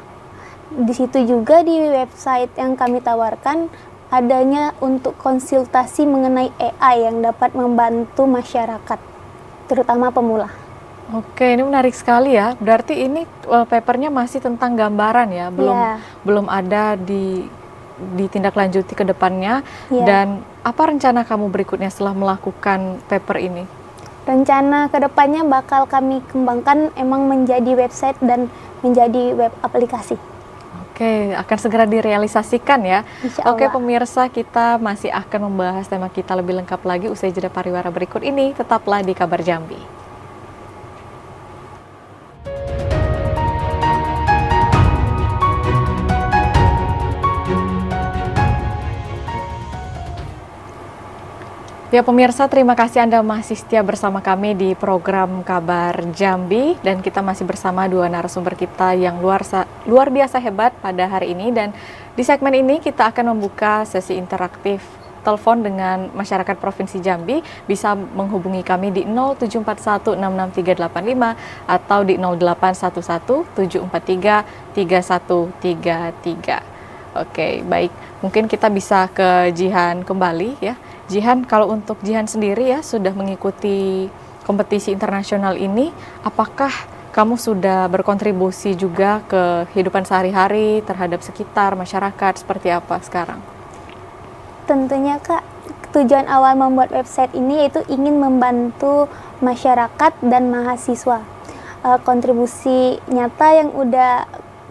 Di situ juga di website yang kami tawarkan adanya untuk konsultasi mengenai AI yang dapat membantu masyarakat, terutama pemula. Oke, ini menarik sekali ya. Berarti ini papernya masih tentang gambaran ya, Ya. belum ada ditindaklanjuti ke depannya. Ya. Dan apa rencana kamu berikutnya setelah melakukan paper ini? Rencana kedepannya bakal kami kembangkan emang menjadi website dan menjadi web aplikasi. Oke, akan segera direalisasikan ya. Insya Oke, Allah. pemirsa, kita masih akan membahas tema kita lebih lengkap lagi usai jeda pariwara berikut ini. Tetaplah di Kabar Jambi. Ya pemirsa, terima kasih Anda masih setia bersama kami di program Kabar Jambi, dan kita masih bersama dua narasumber kita yang luar biasa hebat pada hari ini. Dan di segmen ini kita akan membuka sesi interaktif telepon dengan masyarakat Provinsi Jambi. Bisa menghubungi kami di 071663885 atau di 0811743333. Oke, baik. Mungkin kita bisa ke Jihan kembali ya. Jihan, kalau untuk Jihan sendiri ya sudah mengikuti kompetisi internasional ini, apakah kamu sudah berkontribusi juga ke kehidupan sehari-hari terhadap sekitar masyarakat, seperti apa sekarang? Tentunya Kak, tujuan awal membuat website ini yaitu ingin membantu masyarakat dan mahasiswa. Kontribusi nyata yang udah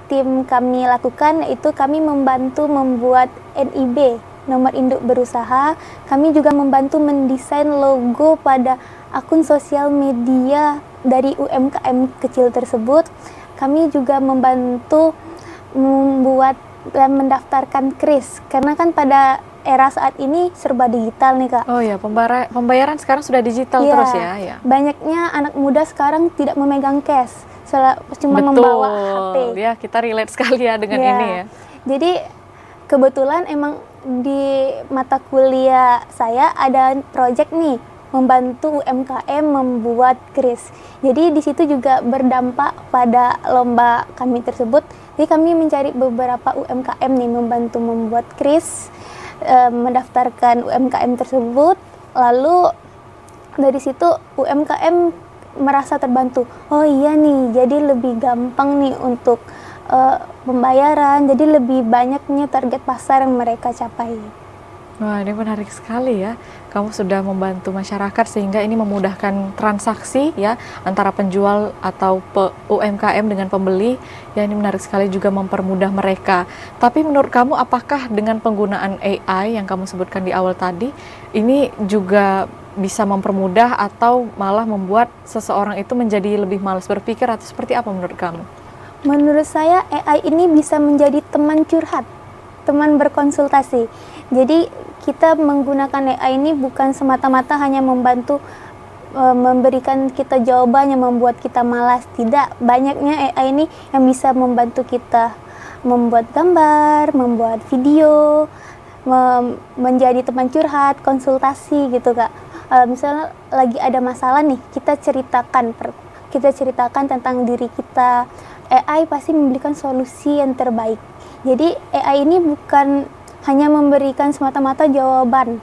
tim kami lakukan itu kami membantu membuat NIB, nomor induk berusaha. Kami juga membantu mendesain logo pada akun sosial media dari UMKM kecil tersebut. Kami juga membantu membuat dan mendaftarkan KRIS, karena kan pada era saat ini serba digital nih Kak. Oh ya, pembayaran sekarang sudah digital Iya, terus ya. Ya. Banyaknya anak muda sekarang tidak memegang cash, cuma Betul, membawa HP. ya kita relate sekali ya dengan Ya. ini ya. Jadi kebetulan emang di mata kuliah saya ada project nih membantu UMKM membuat KRIS. Jadi di situ juga berdampak pada lomba kami tersebut. Jadi kami mencari beberapa UMKM nih membantu membuat KRIS, mendaftarkan UMKM tersebut. Lalu dari situ UMKM merasa terbantu. Oh iya nih, jadi lebih gampang nih untuk pembayaran, jadi lebih banyaknya target pasar yang mereka capai. Wah, ini menarik sekali ya. Kamu sudah membantu masyarakat sehingga ini memudahkan transaksi ya antara penjual atau UMKM dengan pembeli. Ya, ini menarik sekali, juga mempermudah mereka. Tapi menurut kamu, apakah dengan penggunaan AI yang kamu sebutkan di awal tadi, ini juga bisa mempermudah atau malah membuat seseorang itu menjadi lebih malas berpikir, atau seperti apa menurut kamu? Menurut saya AI ini bisa menjadi teman curhat, teman berkonsultasi. Jadi kita menggunakan AI ini bukan semata-mata hanya membantu memberikan kita jawaban yang membuat kita malas. Tidak, banyaknya AI ini yang bisa membantu kita membuat gambar, membuat video, menjadi teman curhat, konsultasi gitu Kak. Misalnya lagi ada masalah nih, kita ceritakan tentang diri kita. AI pasti memberikan solusi yang terbaik. Jadi AI ini bukan hanya memberikan semata-mata jawaban,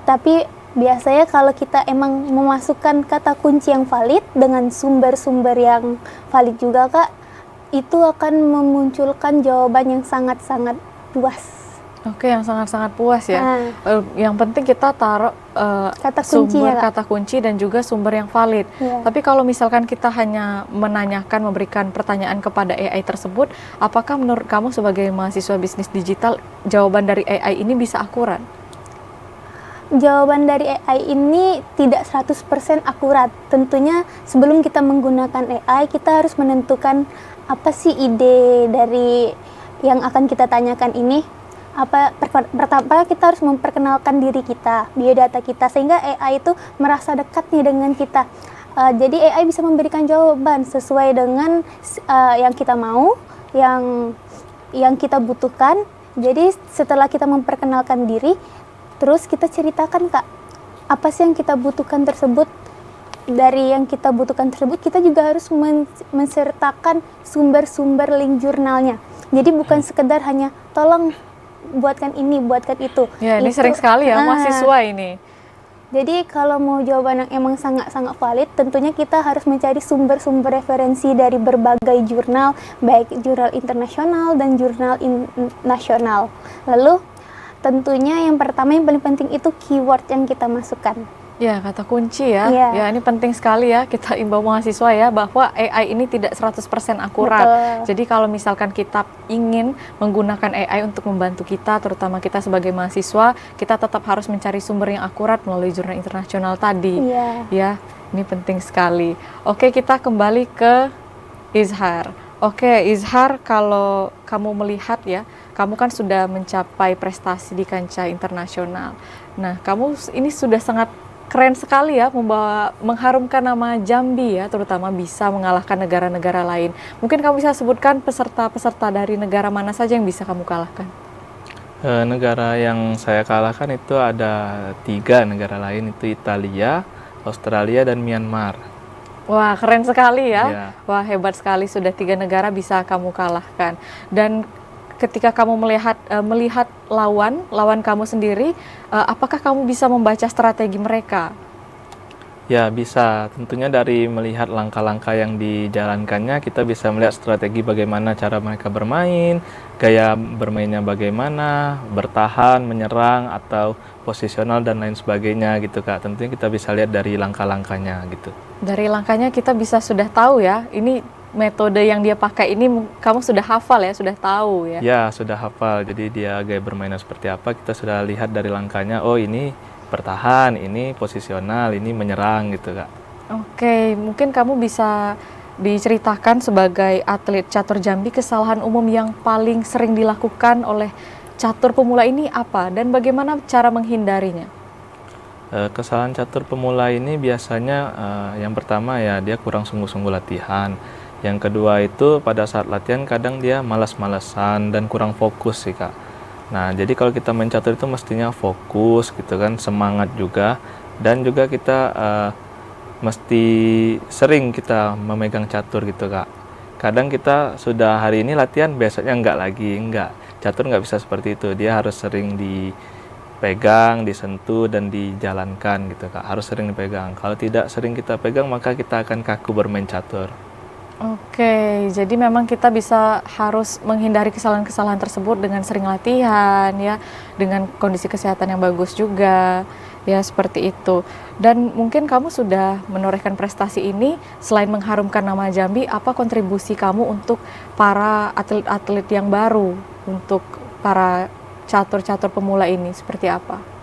tapi biasanya kalau kita emang memasukkan kata kunci yang valid dengan sumber-sumber yang valid juga Kak, itu akan memunculkan jawaban yang sangat-sangat puas. Oke, yang sangat-sangat puas ya. Yang penting kita taruh sumber kata kunci dan juga sumber yang valid. Ya. Tapi kalau misalkan kita hanya menanyakan, memberikan pertanyaan kepada AI tersebut, apakah menurut kamu sebagai mahasiswa bisnis digital, jawaban dari AI ini bisa akurat? Jawaban dari AI ini tidak 100% akurat. Tentunya sebelum kita menggunakan AI, kita harus menentukan apa sih ide dari yang akan kita tanyakan ini. Pertama kita harus memperkenalkan diri kita, biodata kita, sehingga AI itu merasa dekat nih dengan kita. Jadi AI bisa memberikan jawaban sesuai dengan yang kita mau, yang kita butuhkan. Jadi setelah kita memperkenalkan diri, terus kita ceritakan Kak, apa sih yang kita butuhkan tersebut. Dari yang kita butuhkan tersebut, kita juga harus mensertakan sumber-sumber link jurnalnya. Jadi bukan sekedar hanya tolong buatkan ini, buatkan itu. Ya, ini Itu- sering sekali ya Ah, mahasiswa ini. Jadi kalau mau jawaban yang emang sangat-sangat valid, tentunya kita harus mencari sumber-sumber referensi dari berbagai jurnal, baik jurnal internasional dan jurnal nasional. Lalu tentunya yang pertama yang paling penting itu keyword yang kita masukkan. Ya, kata kunci ya. Iya. Ya, ini penting sekali ya kita imbau mahasiswa ya bahwa AI ini tidak 100% akurat. Betul. Jadi kalau misalkan kita ingin menggunakan AI untuk membantu kita, terutama kita sebagai mahasiswa, kita tetap harus mencari sumber yang akurat melalui jurnal internasional tadi. Iya. Ya, ini penting sekali. Oke, kita kembali ke Izhar. Oke, Izhar, kalau kamu melihat ya, kamu kan sudah mencapai prestasi di kancah internasional. Nah, kamu ini sudah sangat keren sekali ya, mengharumkan nama Jambi ya, terutama bisa mengalahkan negara-negara lain. Mungkin kamu bisa sebutkan peserta-peserta dari negara mana saja yang bisa kamu kalahkan? Negara yang saya kalahkan itu ada 3 negara lain, itu Italia, Australia, dan Myanmar. Wah, keren sekali ya. Iya. Wah, hebat sekali, sudah 3 negara bisa kamu kalahkan. Dan ketika kamu melihat lawan kamu sendiri, apakah kamu bisa membaca strategi mereka? Ya, bisa. Tentunya dari melihat langkah-langkah yang dijalankannya, kita bisa melihat strategi bagaimana cara mereka bermain, gaya bermainnya bagaimana, bertahan, menyerang, atau posisional, dan lain sebagainya gitu, Kak. Tentunya kita bisa lihat dari langkah-langkahnya gitu. Dari langkahnya kita bisa sudah tahu ya, ini metode yang dia pakai ini kamu sudah hafal ya, sudah tahu ya. Ya, sudah hafal. Jadi dia gaya bermainnya seperti apa, kita sudah lihat dari langkahnya, oh ini bertahan, ini posisional, ini menyerang gitu, Kak. Oke, mungkin kamu bisa diceritakan sebagai atlet catur Jambi kesalahan umum yang paling sering dilakukan oleh catur pemula ini apa dan bagaimana cara menghindarinya? Kesalahan catur pemula ini biasanya yang pertama ya dia kurang sungguh-sungguh latihan. Yang kedua itu pada saat latihan kadang dia malas-malesan dan kurang fokus sih, Kak. Nah, jadi kalau kita main catur itu mestinya fokus gitu kan, semangat juga, dan juga kita mesti sering kita memegang catur gitu, Kak. Kadang kita sudah hari ini latihan, besoknya enggak. Catur nggak bisa seperti itu, dia harus sering dipegang, disentuh, dan dijalankan gitu, Kak. Harus sering dipegang. Kalau tidak sering kita pegang, maka kita akan kaku bermain catur. Oke, jadi memang kita harus menghindari kesalahan-kesalahan tersebut dengan sering latihan ya, dengan kondisi kesehatan yang bagus juga, ya seperti itu. Dan mungkin kamu sudah menorehkan prestasi ini, selain mengharumkan nama Jambi, apa kontribusi kamu untuk para atlet-atlet yang baru, untuk para catur-catur pemula ini, seperti apa?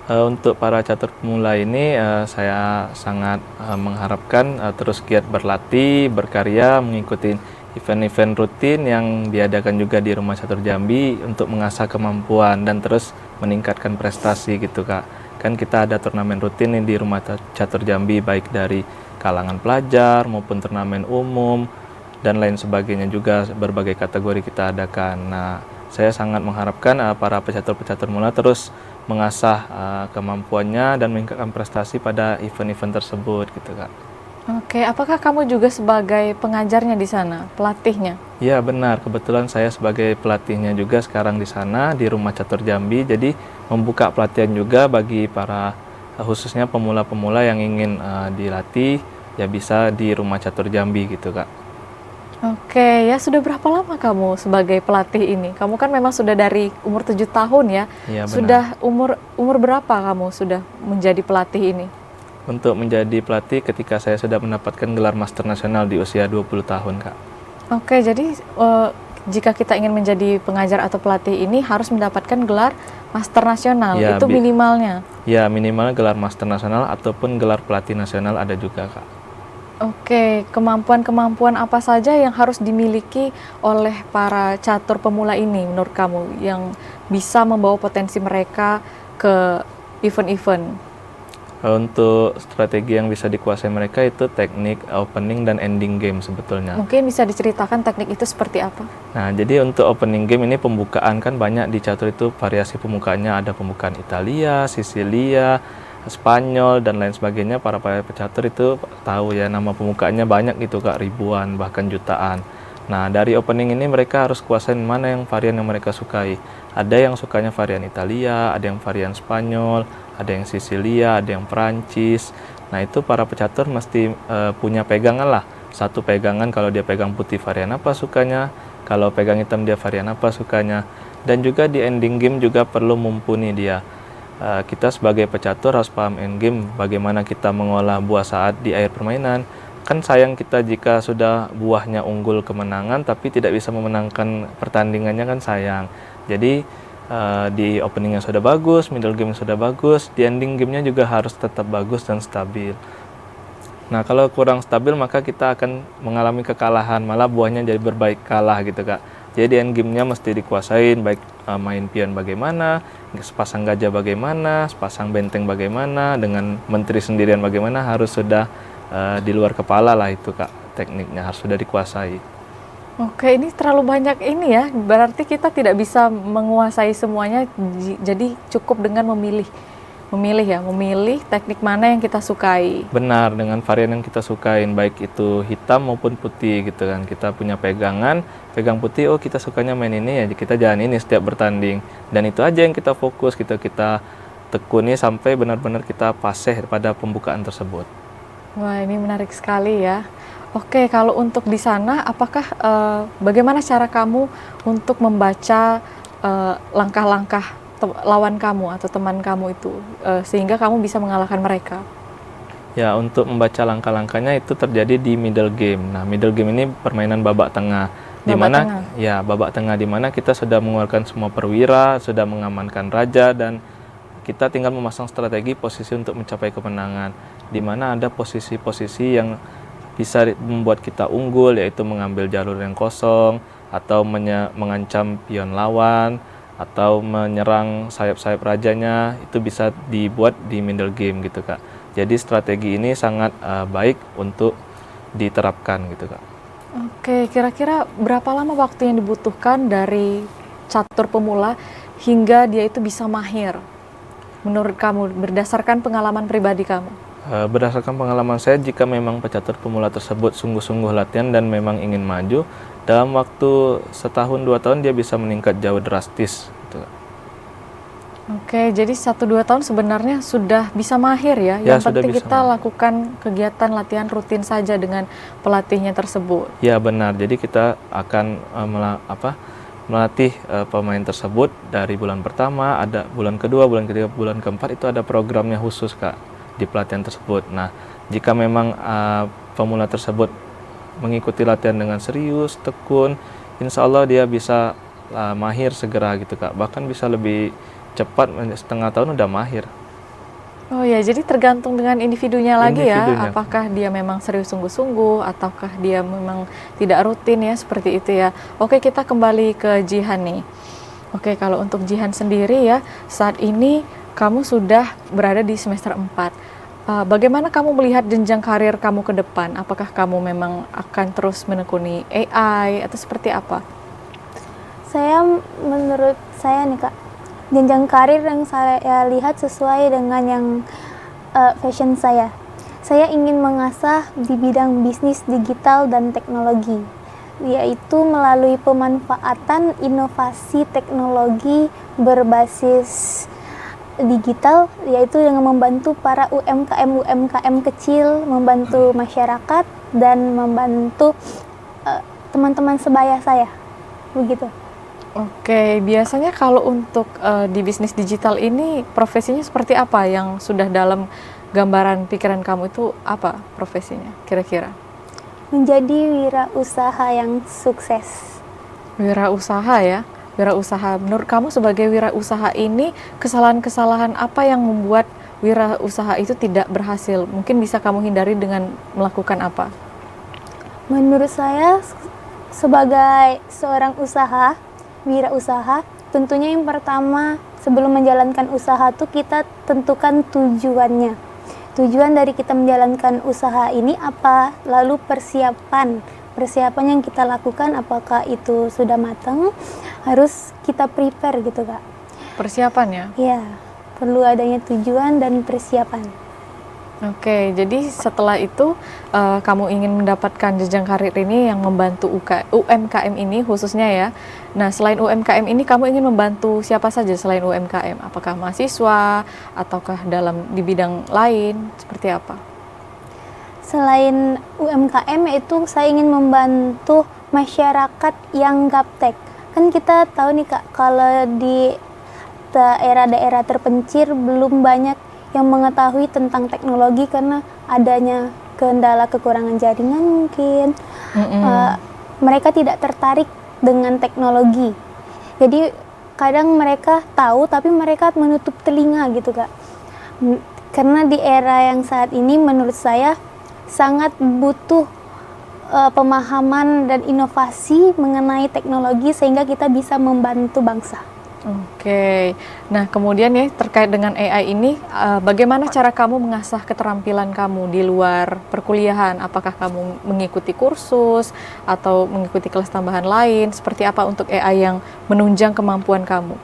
Untuk para catur pemula ini saya sangat mengharapkan terus giat berlatih, berkarya, mengikuti event-event rutin yang diadakan juga di Rumah Catur Jambi untuk mengasah kemampuan dan terus meningkatkan prestasi gitu, Kak. Kan kita ada turnamen rutin di Rumah Catur Jambi baik dari kalangan pelajar maupun turnamen umum dan lain sebagainya, juga berbagai kategori kita adakan. Nah, saya sangat mengharapkan para pecatur-pecatur pemula terus mengasah kemampuannya dan meningkatkan prestasi pada event-event tersebut gitu, Kak. Oke, apakah kamu juga sebagai pengajarnya di sana, pelatihnya? Ya benar, kebetulan saya sebagai pelatihnya juga sekarang di sana di Rumah Catur Jambi, jadi membuka pelatihan juga bagi para khususnya pemula-pemula yang ingin dilatih, ya bisa di Rumah Catur Jambi gitu, Kak. Oke, ya sudah berapa lama kamu sebagai pelatih ini? Kamu kan memang sudah dari umur 7 tahun ya? Iya, benar. Sudah umur berapa kamu sudah menjadi pelatih ini? Untuk menjadi pelatih ketika saya sudah mendapatkan gelar Master Nasional di usia 20 tahun, Kak. Oke, jadi jika kita ingin menjadi pengajar atau pelatih ini harus mendapatkan gelar Master Nasional, Ya, itu minimalnya? Ya, minimal gelar Master Nasional ataupun gelar Pelatih Nasional ada juga, Kak. Oke, kemampuan-kemampuan apa saja yang harus dimiliki oleh para catur pemula ini menurut kamu yang bisa membawa potensi mereka ke event-event? Untuk strategi yang bisa dikuasai mereka itu teknik opening dan ending game sebetulnya. Mungkin bisa diceritakan teknik itu seperti apa? Nah, jadi untuk opening game ini pembukaan kan banyak di catur itu variasi pembukaannya, ada pembukaan Italia, Sisilia, Spanyol, dan lain sebagainya. Para pecatur itu tahu ya nama pembukaannya banyak gitu, Kak, ribuan bahkan jutaan. Nah, dari opening ini mereka harus kuasain mana yang varian yang mereka sukai. Ada yang sukanya varian Italia, ada yang varian Spanyol, ada yang Sisilia, ada yang Perancis. Nah, itu para pecatur mesti punya pegangan lah. Satu pegangan, kalau dia pegang putih varian apa sukanya, kalau pegang hitam dia varian apa sukanya. Dan juga di ending game juga perlu mumpuni dia. Kita sebagai pecatur harus paham endgame, bagaimana kita mengolah buah saat di air permainan. Kan sayang kita jika sudah buahnya unggul kemenangan tapi tidak bisa memenangkan pertandingannya, kan sayang. Jadi di openingnya sudah bagus, middle game sudah bagus, di ending gamenya juga harus tetap bagus dan stabil. Nah, kalau kurang stabil maka kita akan mengalami kekalahan, malah buahnya jadi berbaik kalah gitu Kak. Jadi end game-nya mesti dikuasain, baik main pion bagaimana, sepasang gajah bagaimana, sepasang benteng bagaimana, dengan menteri sendirian bagaimana, harus sudah di luar kepala lah itu Kak, tekniknya harus sudah dikuasai. Oke, ini terlalu banyak ini ya, berarti kita tidak bisa menguasai semuanya, jadi cukup dengan memilih teknik mana yang kita sukai. Benar, dengan varian yang kita sukain, baik itu hitam maupun putih gitu kan. Kita punya pegangan, pegang putih, oh kita sukanya main ini ya, kita jalan ini setiap bertanding. Dan itu aja yang kita fokus, kita tekuni sampai benar-benar kita paseh pada pembukaan tersebut. Wah, ini menarik sekali ya. Oke, kalau untuk di sana, apakah bagaimana cara kamu untuk membaca langkah-langkah lawan kamu atau teman kamu itu sehingga kamu bisa mengalahkan mereka? Ya, untuk membaca langkah-langkahnya itu terjadi di middle game. Nah, middle game ini permainan babak tengah, di mana ya babak tengah di mana kita sudah mengeluarkan semua perwira, sudah mengamankan raja, dan kita tinggal memasang strategi posisi untuk mencapai kemenangan, di mana ada posisi-posisi yang bisa membuat kita unggul, yaitu mengambil jalur yang kosong atau mengancam pion lawan atau menyerang sayap-sayap rajanya. Itu bisa dibuat di middle game gitu Kak. Jadi strategi ini sangat baik untuk diterapkan gitu Kak. Oke, kira-kira berapa lama waktu yang dibutuhkan dari catur pemula hingga dia itu bisa mahir menurut kamu berdasarkan pengalaman pribadi kamu? Berdasarkan pengalaman saya, jika memang pecatur pemula tersebut sungguh-sungguh latihan dan memang ingin maju, dalam waktu 1-2 tahun dia bisa meningkat jauh drastis gitu. Oke, jadi 1-2 tahun sebenarnya sudah bisa mahir ya. Yang penting kita lakukan kegiatan latihan rutin saja dengan pelatihnya tersebut. Ya benar, jadi kita akan melatih pemain tersebut dari bulan pertama, ada bulan kedua, bulan ketiga, bulan keempat, itu ada programnya khusus Kak di pelatihan tersebut. Nah, jika memang pemula tersebut mengikuti latihan dengan serius, tekun, insya Allah dia bisa mahir segera gitu Kak. Bahkan bisa lebih cepat, setengah tahun udah mahir. Oh ya, jadi tergantung dengan individunya lagi ya, apakah dia memang serius sungguh-sungguh, ataukah dia memang tidak rutin ya, seperti itu ya. Oke, kita kembali ke Jihan nih. Oke, kalau untuk Jihan sendiri ya, saat ini kamu sudah berada di semester 4. Bagaimana kamu melihat jenjang karir kamu ke depan? Apakah kamu memang akan terus menekuni AI atau seperti apa? Menurut saya nih Kak, jenjang karir yang saya lihat sesuai dengan yang fashion saya. Saya ingin mengasah di bidang bisnis digital dan teknologi, yaitu melalui pemanfaatan inovasi teknologi berbasis digital, yaitu dengan membantu para UMKM kecil, membantu masyarakat, dan membantu teman-teman sebaya saya, begitu. Oke, biasanya kalau untuk di bisnis digital ini profesinya seperti apa yang sudah dalam gambaran pikiran kamu itu, apa profesinya kira-kira? Menjadi wirausaha yang sukses. Wirausaha ya? Wirausaha, menurut kamu sebagai wirausaha ini kesalahan-kesalahan apa yang membuat wirausaha itu tidak berhasil? Mungkin bisa kamu hindari dengan melakukan apa? Menurut saya sebagai seorang wirausaha, tentunya yang pertama sebelum menjalankan usaha tuh kita tentukan tujuannya. Tujuan dari kita menjalankan usaha ini apa? Lalu persiapan yang kita lakukan, apakah itu sudah matang? Harus kita prepare gitu Kak. Persiapan ya? Iya, perlu adanya tujuan dan persiapan. Oke, jadi setelah itu kamu ingin mendapatkan jenjang karir ini yang membantu UMKM ini khususnya ya. Nah, selain UMKM ini kamu ingin membantu siapa saja selain UMKM? Apakah mahasiswa ataukah di bidang lain? Seperti apa? Selain UMKM itu saya ingin membantu masyarakat yang gaptek. Kan kita tahu nih Kak, kalau di daerah-daerah terpencil belum banyak yang mengetahui tentang teknologi karena adanya kendala kekurangan jaringan mungkin. Mereka tidak tertarik dengan teknologi. Jadi kadang mereka tahu tapi mereka menutup telinga gitu Kak. Karena di era yang saat ini menurut saya sangat butuh pemahaman dan inovasi mengenai teknologi sehingga kita bisa membantu bangsa. Oke, nah kemudian ya terkait dengan AI ini, bagaimana cara kamu mengasah keterampilan kamu di luar perkuliahan? Apakah kamu mengikuti kursus atau mengikuti kelas tambahan lain? Seperti apa untuk AI yang menunjang kemampuan kamu?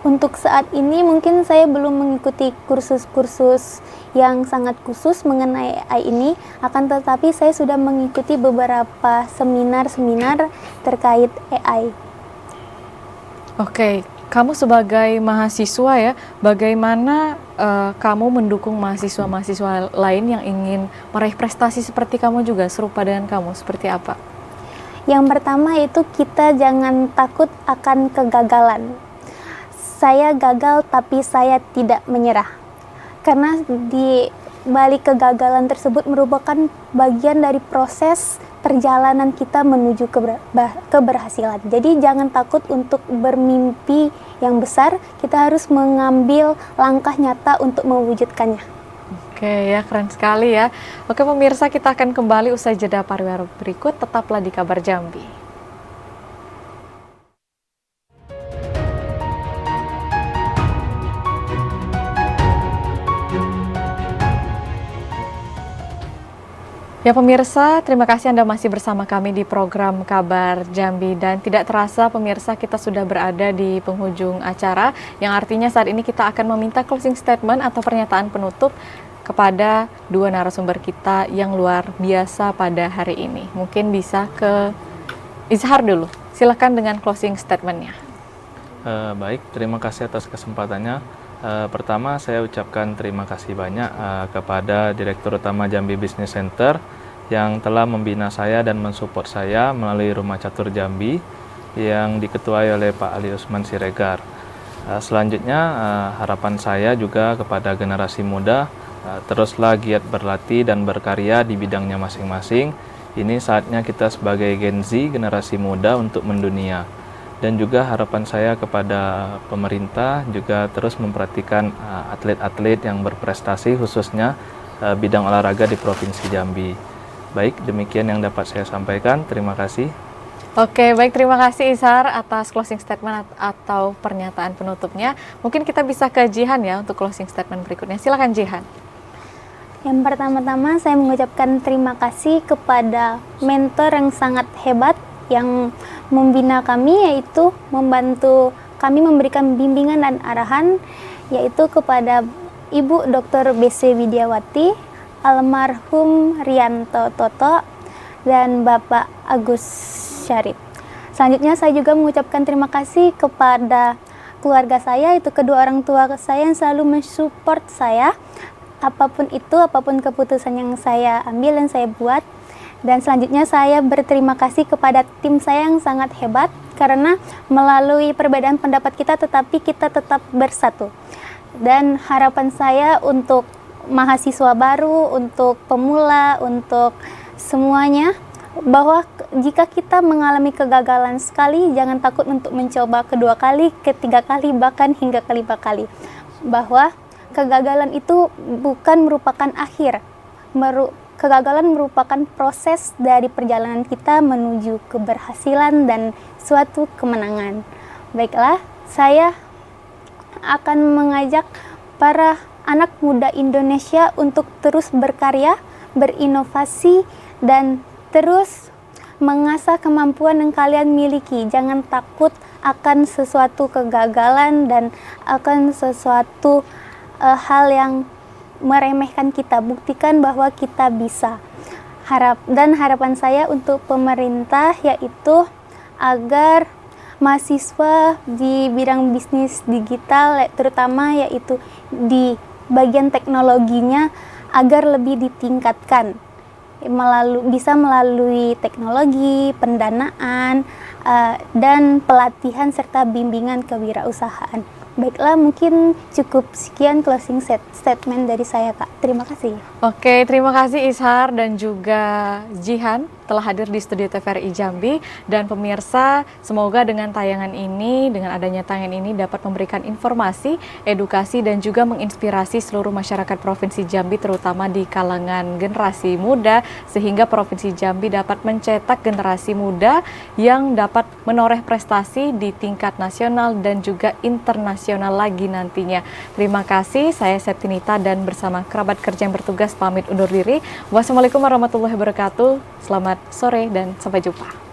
Untuk saat ini mungkin saya belum mengikuti kursus-kursus yang sangat khusus mengenai AI ini, akan tetapi saya sudah mengikuti beberapa seminar-seminar terkait AI. Oke, kamu sebagai mahasiswa ya, bagaimana kamu mendukung mahasiswa-mahasiswa lain yang ingin meraih prestasi seperti kamu juga, serupa dengan kamu, seperti apa? Yang pertama itu kita jangan takut akan kegagalan. Saya gagal tapi saya tidak menyerah. Karena di balik kegagalan tersebut merupakan bagian dari proses perjalanan kita menuju keberhasilan. Jadi jangan takut untuk bermimpi yang besar, kita harus mengambil langkah nyata untuk mewujudkannya. Oke ya, keren sekali ya. Oke pemirsa, kita akan kembali usai jeda pariwara berikut, tetaplah di Kabar Jambi. Ya pemirsa, terima kasih Anda masih bersama kami di program Kabar Jambi, dan tidak terasa pemirsa kita sudah berada di penghujung acara, yang artinya saat ini kita akan meminta closing statement atau pernyataan penutup kepada dua narasumber kita yang luar biasa pada hari ini. Mungkin bisa ke Izhar dulu, silakan dengan closing statement-nya. Baik, terima kasih atas kesempatannya. Pertama, saya ucapkan terima kasih banyak kepada Direktur Utama Jambi Business Center yang telah membina saya dan mensupport saya melalui Rumah Catur Jambi yang diketuai oleh Pak Ali Usman Siregar. Selanjutnya, harapan saya juga kepada generasi muda, teruslah giat berlatih dan berkarya di bidangnya masing-masing. Ini saatnya kita sebagai Gen Z, generasi muda, untuk mendunia. Dan juga harapan saya kepada pemerintah juga terus memperhatikan atlet-atlet yang berprestasi, khususnya bidang olahraga di Provinsi Jambi. Baik, demikian yang dapat saya sampaikan. Terima kasih. Oke, baik, terima kasih Izhar atas closing statement atau pernyataan penutupnya. Mungkin kita bisa ke Jihan ya untuk closing statement berikutnya. Silakan Jihan. Yang pertama-tama saya mengucapkan terima kasih kepada mentor yang sangat hebat yang membina kami, yaitu membantu kami memberikan bimbingan dan arahan, yaitu kepada Ibu Dr. B.C. Widiawati, almarhum Rianto Toto, dan Bapak Agus Syarif. Selanjutnya saya juga mengucapkan terima kasih kepada keluarga saya, itu kedua orang tua saya yang selalu mensupport saya, apapun itu, apapun keputusan yang saya ambil dan saya buat. Dan selanjutnya saya berterima kasih kepada tim saya yang sangat hebat, karena melalui perbedaan pendapat kita tetapi kita tetap bersatu. Dan harapan saya untuk mahasiswa baru, untuk pemula, untuk semuanya, bahwa jika kita mengalami kegagalan sekali, jangan takut untuk mencoba kedua kali, ketiga kali, bahkan hingga kelima kali. Bahwa kegagalan itu bukan merupakan akhir, kegagalan merupakan proses dari perjalanan kita menuju keberhasilan dan suatu kemenangan. Baiklah, saya akan mengajak para anak muda Indonesia untuk terus berkarya, berinovasi, dan terus mengasah kemampuan yang kalian miliki. Jangan takut akan sesuatu kegagalan dan akan sesuatu hal yang meremehkan kita, buktikan bahwa kita bisa. Harapan saya untuk pemerintah yaitu agar mahasiswa di bidang bisnis digital, terutama yaitu di bagian teknologinya, agar lebih ditingkatkan bisa melalui teknologi, pendanaan, dan pelatihan serta bimbingan kewirausahaan. Baiklah, mungkin cukup sekian closing statement dari saya, Kak. Terima kasih. Oke, terima kasih Ishar dan juga Jihan telah hadir di studio TVRI Jambi. Dan pemirsa, semoga dengan tayangan ini, dengan adanya tayangan ini dapat memberikan informasi, edukasi, dan juga menginspirasi seluruh masyarakat Provinsi Jambi, terutama di kalangan generasi muda, sehingga Provinsi Jambi dapat mencetak generasi muda yang dapat menoreh prestasi di tingkat nasional dan juga internasional lagi nantinya. Terima kasih, saya Septinita dan bersama kerabat kerja yang bertugas pamit undur diri. Wassalamualaikum warahmatullahi wabarakatuh. Selamat sore dan sampai jumpa.